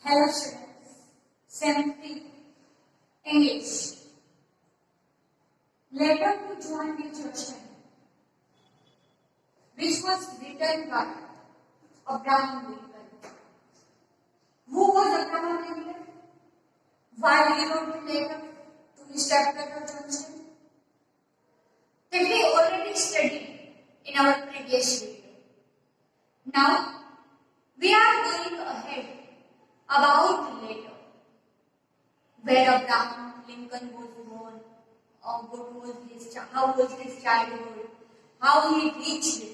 Hello students, 7th English. Letter to John D. Churchill, which was written by Abraham Lincoln. Who was Abraham Lincoln? Why he wrote the letter to his stepbrother Churchill? That we already studied in our previous video. Now, we are going ahead about the letter where Abraham Lincoln was born, how was his childhood, how he reached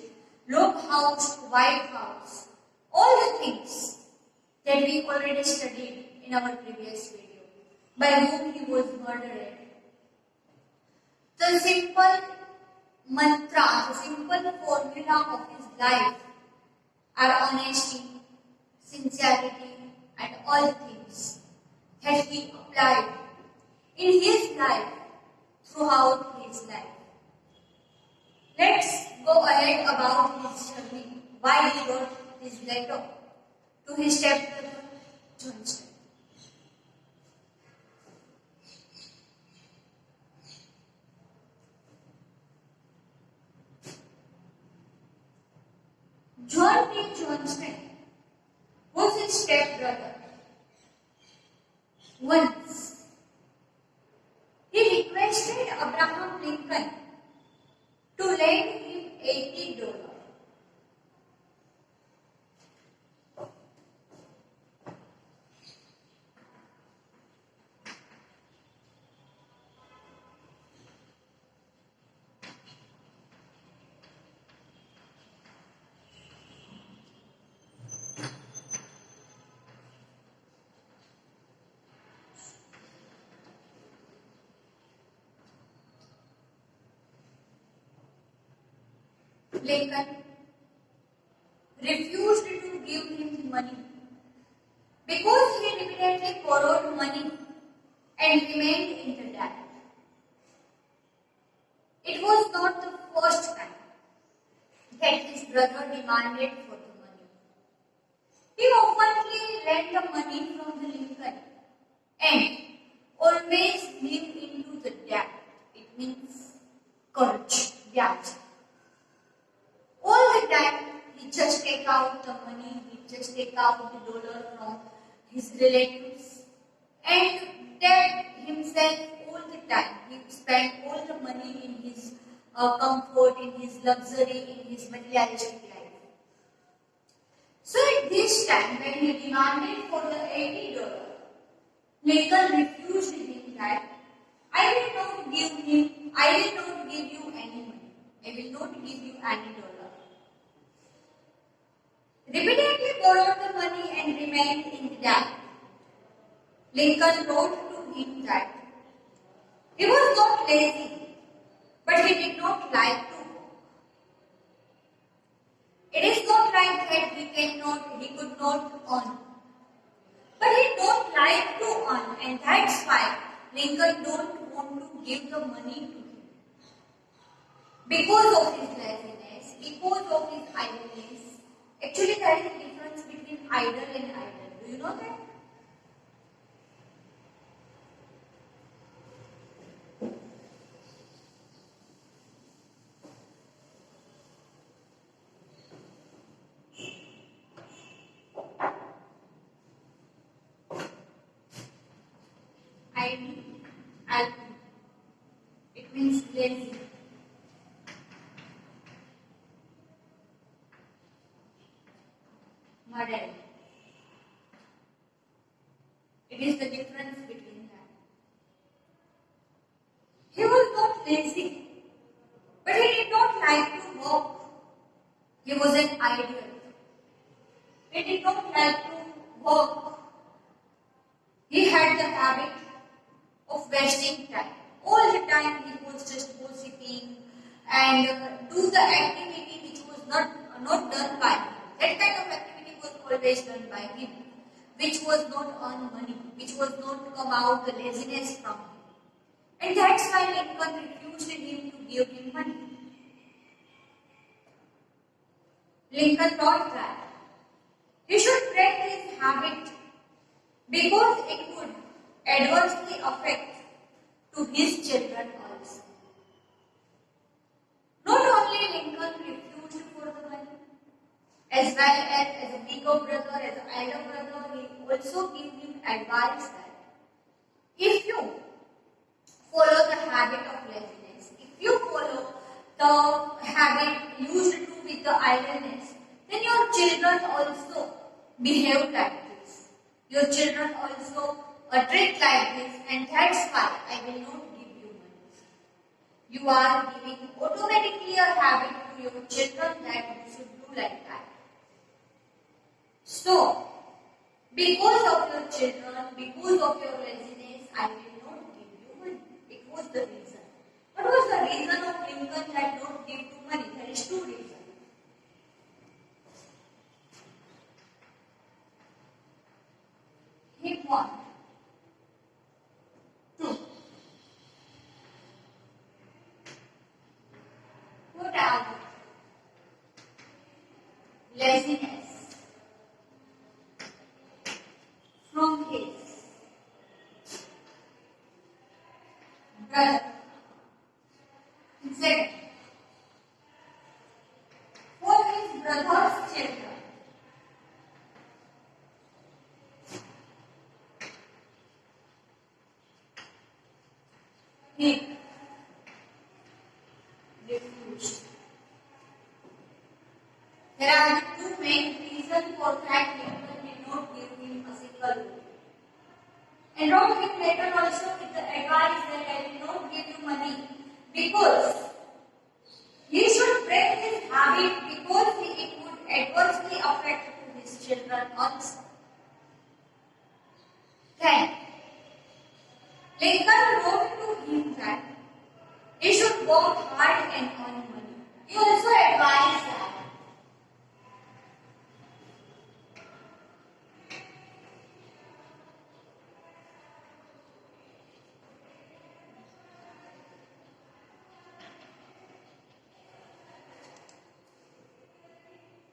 Log House to White House, all the things that we already studied in our previous video, by whom he was murdered. The simple mantra, the simple formula of his life are honesty, sincerity, and all things that he applied in his life throughout his life. Let's go ahead about his journey, why he wrote this letter to his stepbrother Johnston. John D. Johnston was his stepbrother. Once, he requested Abraham Lincoln to lend him $80. Lincoln refused to give him money because he repeatedly borrowed money and remained in the debt. It was not the first time that his brother demanded for the money. He oftenly lent the money from the Lincoln and always lived into the debt. It means courage, debt. All the time, he just take out the money, he just take out the dollar from his relatives and debt himself all the time. He spent all the money in his comfort, in his luxury, in his materialistic life. So at this time, when he demanded for the $80, Lincoln refused him that I will not give you any money. I will not give you any dollar. Repeatedly borrowed the money and remained in debt. Lincoln wrote to him that he was not lazy, but he did not like to work. It is not like that he could not earn, but he don't like to earn, and that's why Lincoln don't want to give the money to him because of his laziness, because of his idleness. Actually, there is a difference between idle and idle. Do you know that? Idle. It means lazy. Model. It is the difference between that. He was not lazy, but he did not like to work. He was an idler. He did not like to work. He had the habit of wasting time. All the time he was just gossiping and do the activity which was not done by him. That kind of activity was always done by him, which was not earn money, which was not come out the laziness from him. And that's why Lincoln refused him to give him money. Lincoln thought that he should break his habit because it would adversely affect to his children also. Not only Lincoln refused for the money, as well as a bigger brother, as an elder brother, he also gave him advice that if you follow the habit of laziness, if you follow the habit used to with the idleness, then your children also behave like this. Your children also treat like this, and that's why I will not give you money. You are giving automatically a habit to your children that you should do like that. So, because of your children, because of your laziness, I will not give you money. It was the reason. What was the reason of Lincoln that not give you money? There is two reasons. He wanted to put out laziness from his brother. Second, for his brother's children, he refused. There are the two main reasons for that Lincoln did not give him a single rupee. And wrote him later also with the advice that I will not give you money because he should break his habit because it would adversely affect to his children also. Then, Lincoln wrote to him that he should work hard and earn money. He also advised that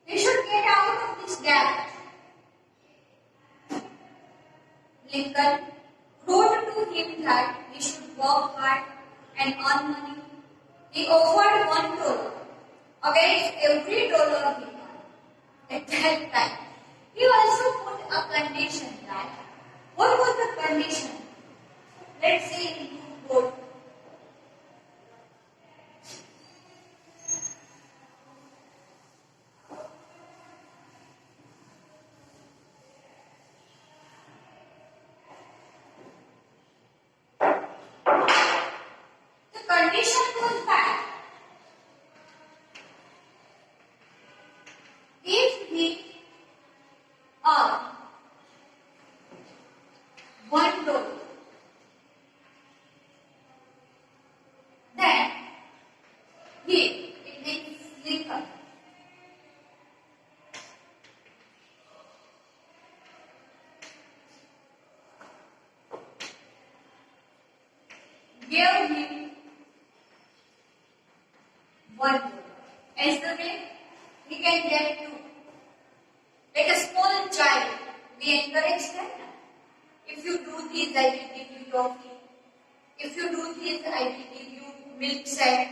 he should get out of this gap. Lincoln wrote to him that he should work hard and earn money. He offered $1 against every dollar he earned. At that time, he also put a condition that, what was the condition? Let's see in board. The condition was that if he earned $1, then he, it means Lincoln, gave him $1. As the way he can get two. Like a small child, we encourage them. If you do this, I will give you toffee. If you do this, I will give you milk set.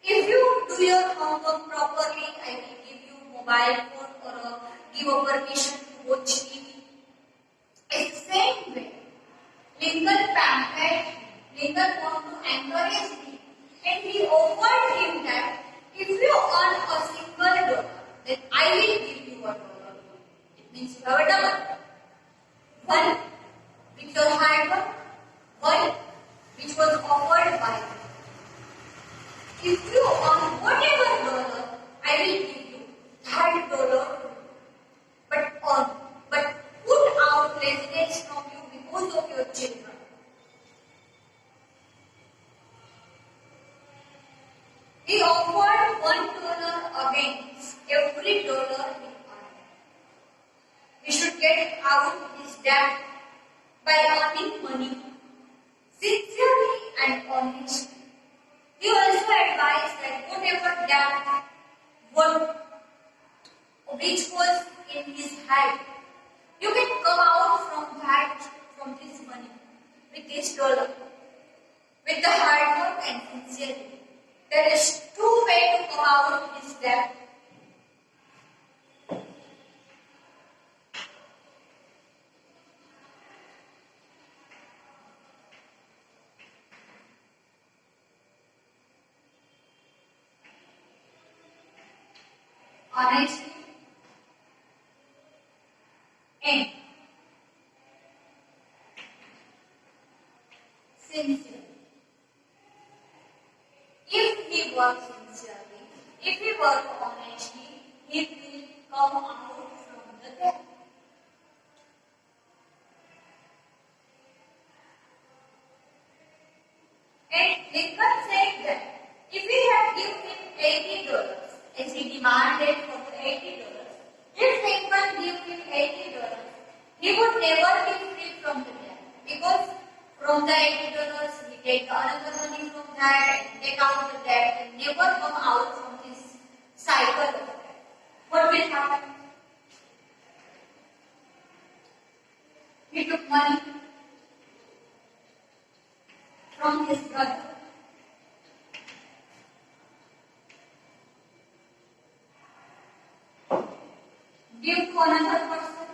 If you do your homework properly, I will give you mobile phone or give a permission to watch TV. It's the same way. Lincoln pampered him. Lincoln wanted to encourage him. And he offered him that if you earn a single dollar, then I will give you $1. It means you have a double. One with your hard work, one which was offered by you. If you earn whatever dollar, I will give you that dollar. But put out laziness from you because of your children. He offered $1 against every dollar he earned. He should get out his debt by earning money sincerely and honestly. He also advised that whatever debt which was in his head, You can come out from that, from this money, with this dollar, with the hard work and sincerity. There is two ways to come out of this debt. Honesty and sincerity. If we work sincerely, if we work honestly, he will come out from the debt. And Lincoln said that if we had given him $80 as he demanded for the $80, if Lincoln gave him $80, he would never be free from the debt. Because from the $80, he take another money from that and take out the debt and never come out from this cycle of debt. What will happen? He took money from his brother. Give to another person.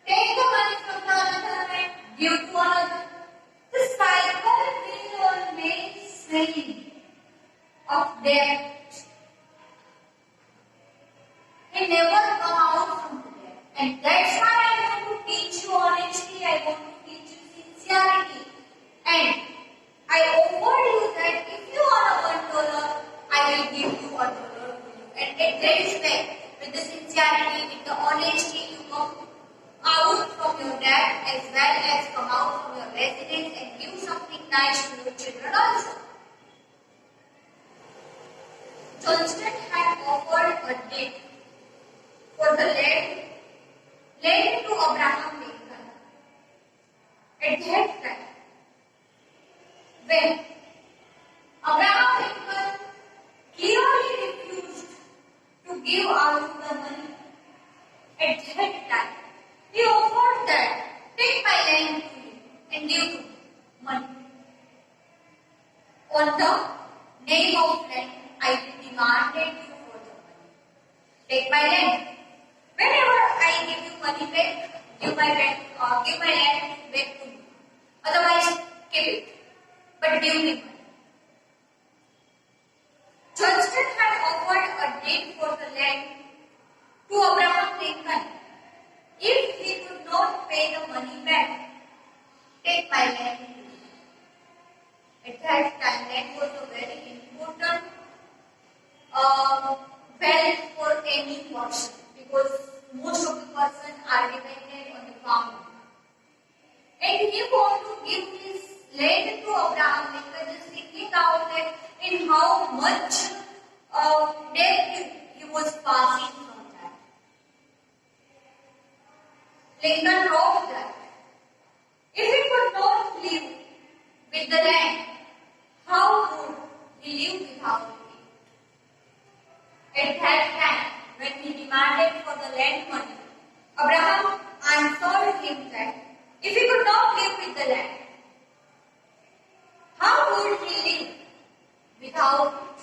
Take the money from the another and give to another. The cycle will always same of debt. He never come out from the debt. And that's why I want to teach you honesty, I want to teach you sincerity. And I offered you that if you earn $1, I will give you $1 to you. And that is where, with the sincerity, with the honesty, you come out from your debt as well as come out from your residence and give something nice to your children also. Johnston had offered a deed for the land to Abraham Lincoln. At that time, when Abraham Lincoln clearly refused to give out the money, at that time, he offered that, take my land to you and give to me money. On the name of land, I will demand you for the money. Take my land. Whenever I give you money back, give my land back to me. Otherwise, keep it. But give me money. Johnston had offered a deed for the land to Abraham Lincoln. If he could not pay the money back, take my land. At that time, land was a very important wealth for any person because most of the person are dependent on the farming. And he want to give his land to Abraham Lincoln, just thinking out that in how much debt he was passing from that. Lincoln wrote that if he could not live with the land, how would he live without it? At that time, when he demanded for the land money, Abraham answered him that if he could not live with the land, how would he live without it?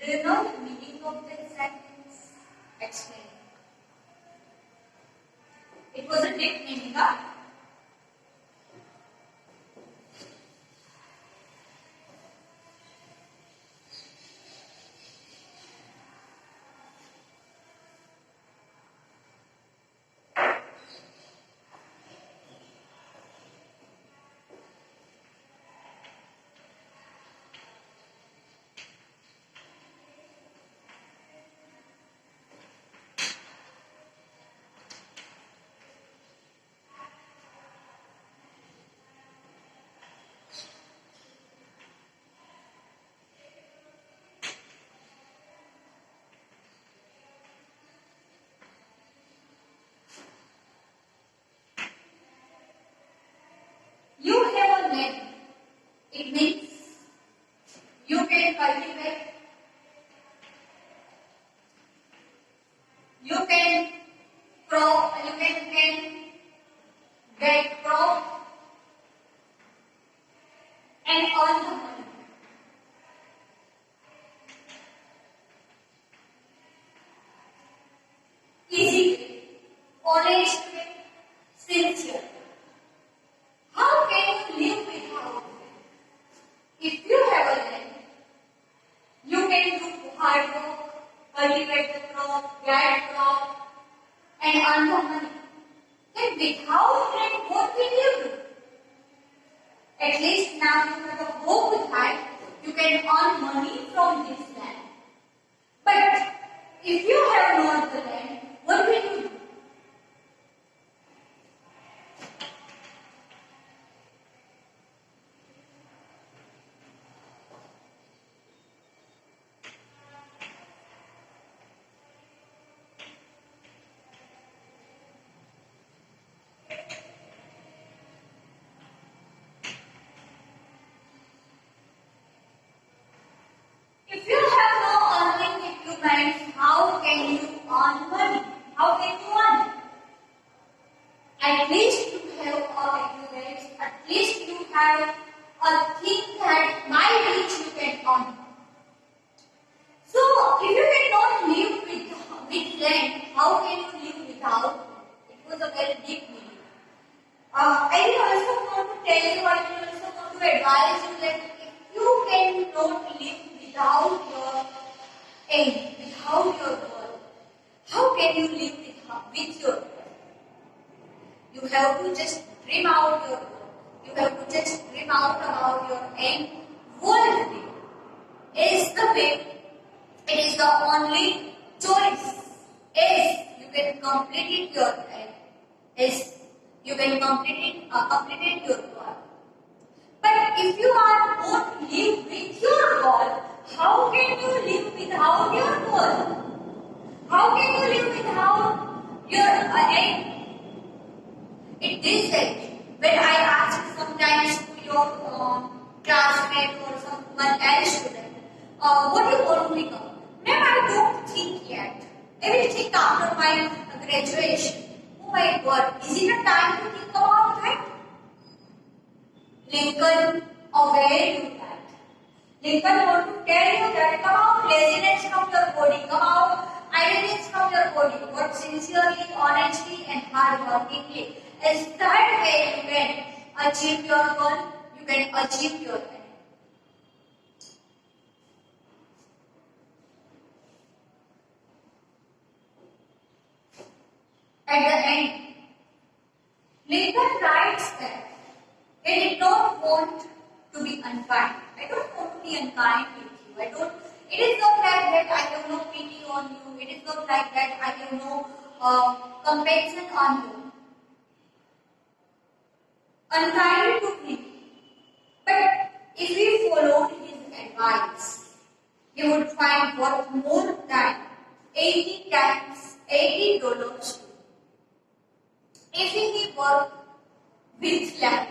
Do you know the meaning of that sentence? Explain. It was a deep meaning, huh? You can can get crop and earn the money. Easy way, honest way, sincere. How can you live without it? If you have a land, you can do hard work, cultivate the crop, get crop, and earn the money. Then without land, what will you do? At least now you have a hope that you can earn money from this land. But if you have not the land, what will you do? If you have no earning equipment, how can you earn money? How can you earn? At least you have a equipment, at least you have a thing that by which you can earn. So, if you cannot live with land, how can you live without? It was a very deep meaning. I will also want to tell you, I will also want to advise you that if you cannot live without your aim, without your goal, how can you live with your goal? You have to just dream out your goal. You have to just dream out about your aim. What is the way? It is the only choice. Is you can complete it your aim. Is you can complete your goal. But if you are not live with your goal, how can you live without your goal? How can you live without your aim? In this age, when I ask sometimes to your classmate or someone else student, what do you want to become? Ma'am, I don't think yet. I will think after my graduation. Oh my God, is it a time to think about that? Lincoln aware you that. Lincoln want to tell you that come out laziness from your body, come out idleness from your body, work sincerely, honestly and hardworkingly. Is that way you can achieve your goal, you can achieve your aim. At the end, Lincoln writes that he did not want to be unkind. I don't want to be unkind with you. It is not like that I have no pity on you. It is not like that I have no compassion on you. Unkind to him. But if we followed his advice, he would find worth more than 80 times $80. If he worked with love,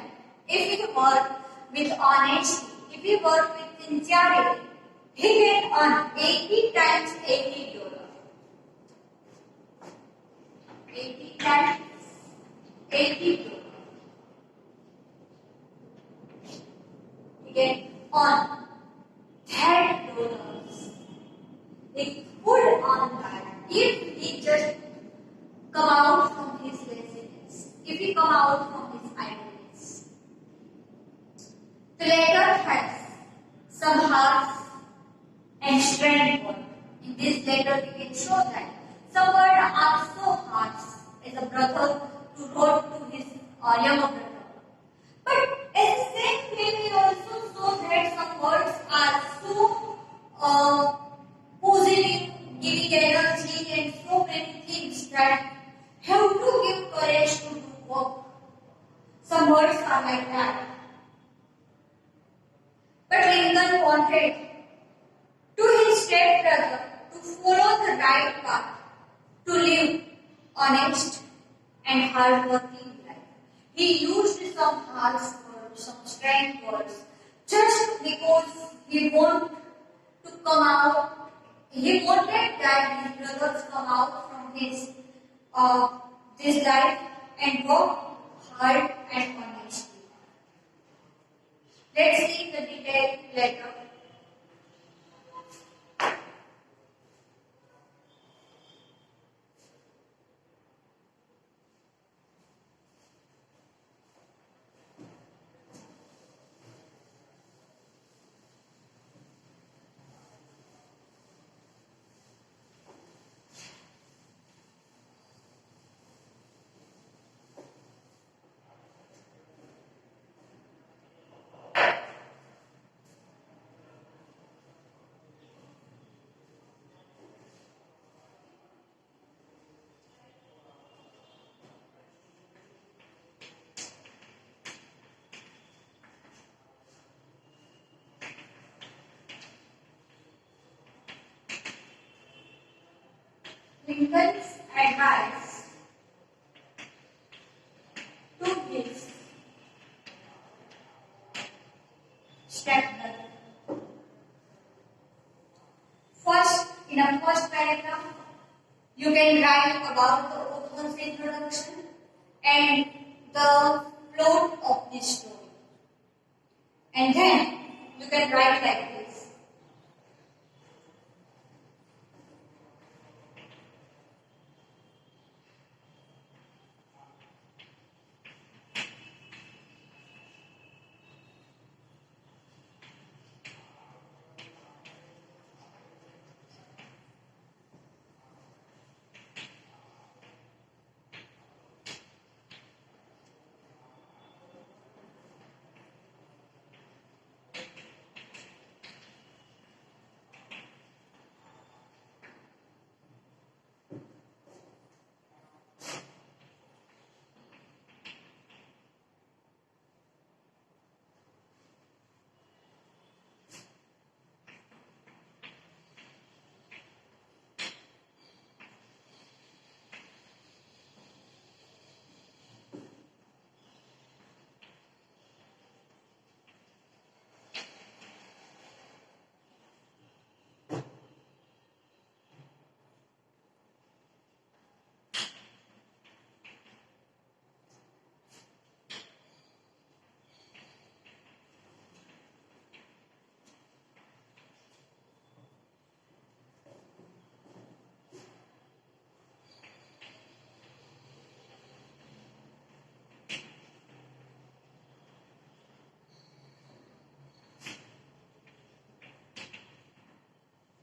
if he worked with honesty, if he worked with sincerity, he can earn 80 times $80. 80 times $80. He can earn $10. He could earn that if he just come out from his laziness, if he come out from his idleness. The letter has some harsh and strange words. In this letter, we can show that some words are so harsh as a brother to wrote to his younger brother. But at the same way, we also saw that some words are so positive, giving energy and so many things that have to give courage to do work. Some words are like that. But Lincoln wanted to his stepbrother to follow the right path, to live honest and hardworking life. He used some harsh words, some strange words, just because he wanted to come out He wanted that his brothers come out from this life and work hard and honestly. Let's see the detailed letter. Lincoln's advice to his stepbrother. First, in a first paragraph, you can write about the author's introduction and the plot of this story. And then you can write like this.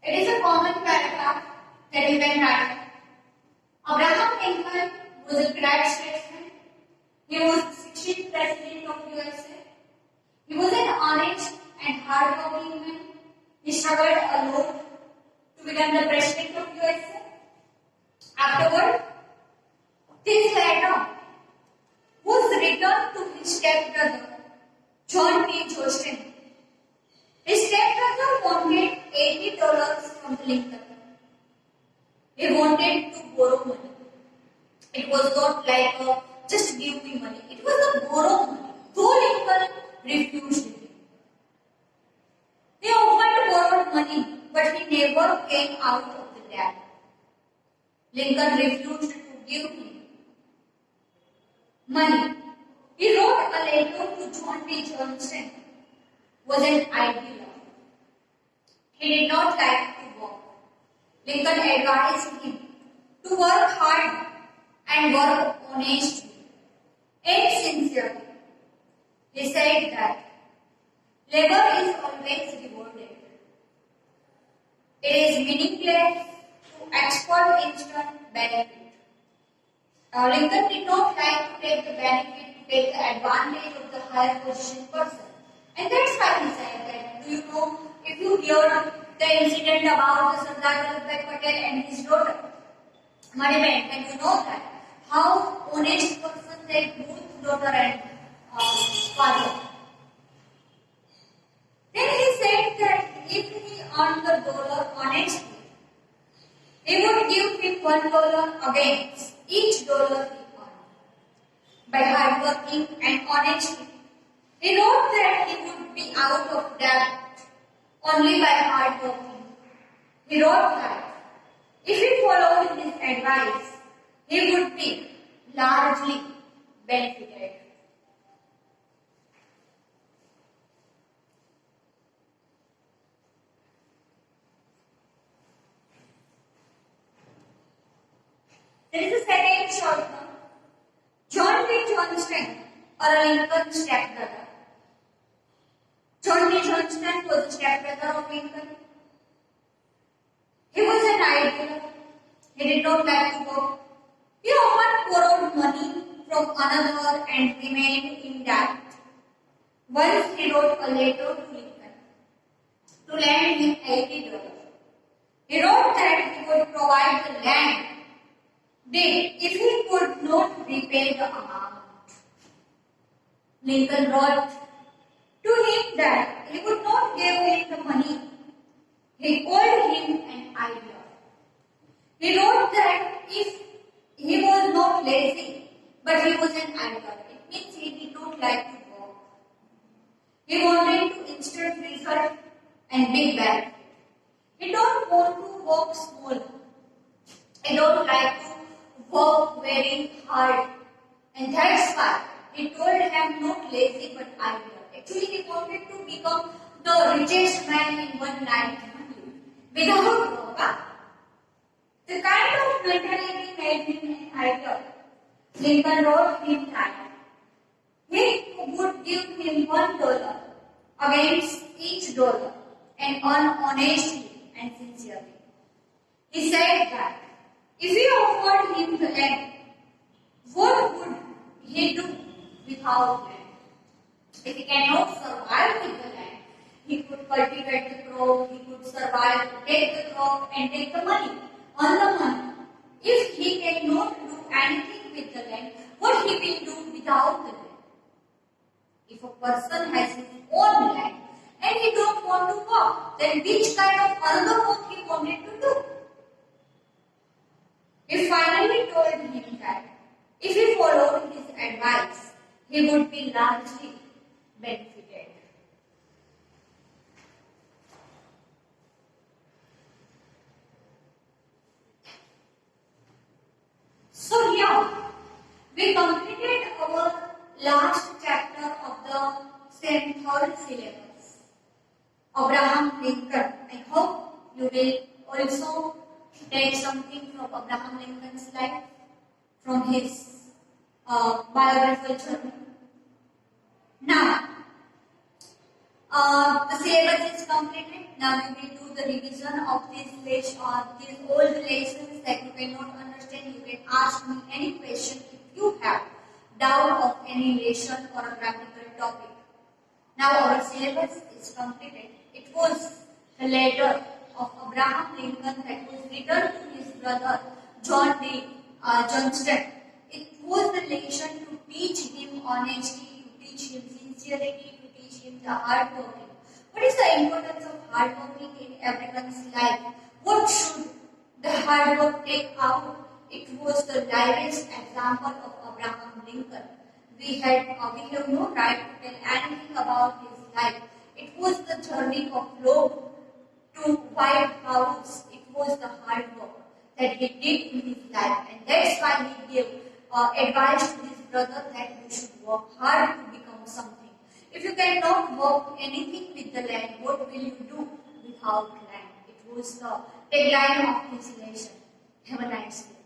It is a common paragraph that you can write. Abraham Lincoln was a great statesman. He was the 16th president of USA. He was an honest and hardworking man. He struggled a lot to become the president of USA. Afterward, this letter was written to his stepbrother, John P. Joseph. His stepbrother wanted $80 from Lincoln. He wanted to borrow money. It was not like just give me money. It was a borrow money. Though Lincoln refused it. He offered borrowed money, but he never came out of the debt. Lincoln refused to give him money. He wrote a letter to John P. Johnson. Was an ideal. He did not like to work. Lincoln advised him to work hard and work honestly and sincerely. He said that labor is always rewarded. It is meaningless to export instant benefit. Lincoln did not like to take the benefit, to take the advantage of the higher position person. And that's why he said that, do you know, if you hear the incident about the Sardar Vallabhbhai Patel and his daughter, Maniben, and you know that, how honest person they both daughter and father. Then he said that if he earned the dollar honestly, he would give him $1 against each dollar he earned. By hard working and honesty, he wrote that he would be out of debt only by hard working. He wrote that if he followed his advice, he would be largely benefited. There is a second short term. John D. Johnston, or Lincoln's stepbrother. John D. Johnston was the stepbrother of Lincoln. He was an idler. He did not like to work. He often borrowed money from another and remained in debt. Once he wrote a letter to Lincoln to lend him $80. He wrote that he would provide the land then if he could not repay the amount. Lincoln wrote to him that he would not give him the money. He called him an idler. He wrote that if he was not lazy, but he was an idler, it means he did not like to work. He wanted to instant result and big benefit. He don't want to work small. He don't like to work very hard, and that's why he told him not lazy but idle. Actually, he wanted to become the richest man in one night only, without work. The kind of mentality made him an idle. Lincoln wrote him that he would give him $1 against each dollar and earn honestly and sincerely. He said that if he offered him the land, what would he do without land? If he cannot survive with the land, he could cultivate the crop, he could survive, take the crop and take the money, earn the money. If he cannot do anything with the land, what he will do without the land? If a person has his own land and he don't want to work, then which kind of other work he wanted to do? He finally told him that if he followed his advice, he would be largely benefited. So here we completed our last chapter of the same third syllabus, Abraham Lincoln. I hope you will also take something from Abraham Lincoln's life, from his biographical journey. Now, the syllabus is completed. Now we will do the revision of these old lessons that you cannot understand. You can ask me any question if you have doubt of any lesson or a practical topic. Now our syllabus is completed. It was the letter of Abraham Lincoln that was written to his brother John D. Johnston. It was the lesson to teach him honesty, to teach him sincerity, to teach him the hard working. What is the importance of hard working in everyone's life? What should the hard work take out? It was the liveliest example of Abraham Lincoln. We have no right to tell anything about his life. It was the journey of love to White House. It was the hard work that he did in his life, and that's why he gave advice to his brother that you should work hard to become something. If you cannot work anything with the land, what will you do without land? It was the tagline of his lesson. Have a nice day.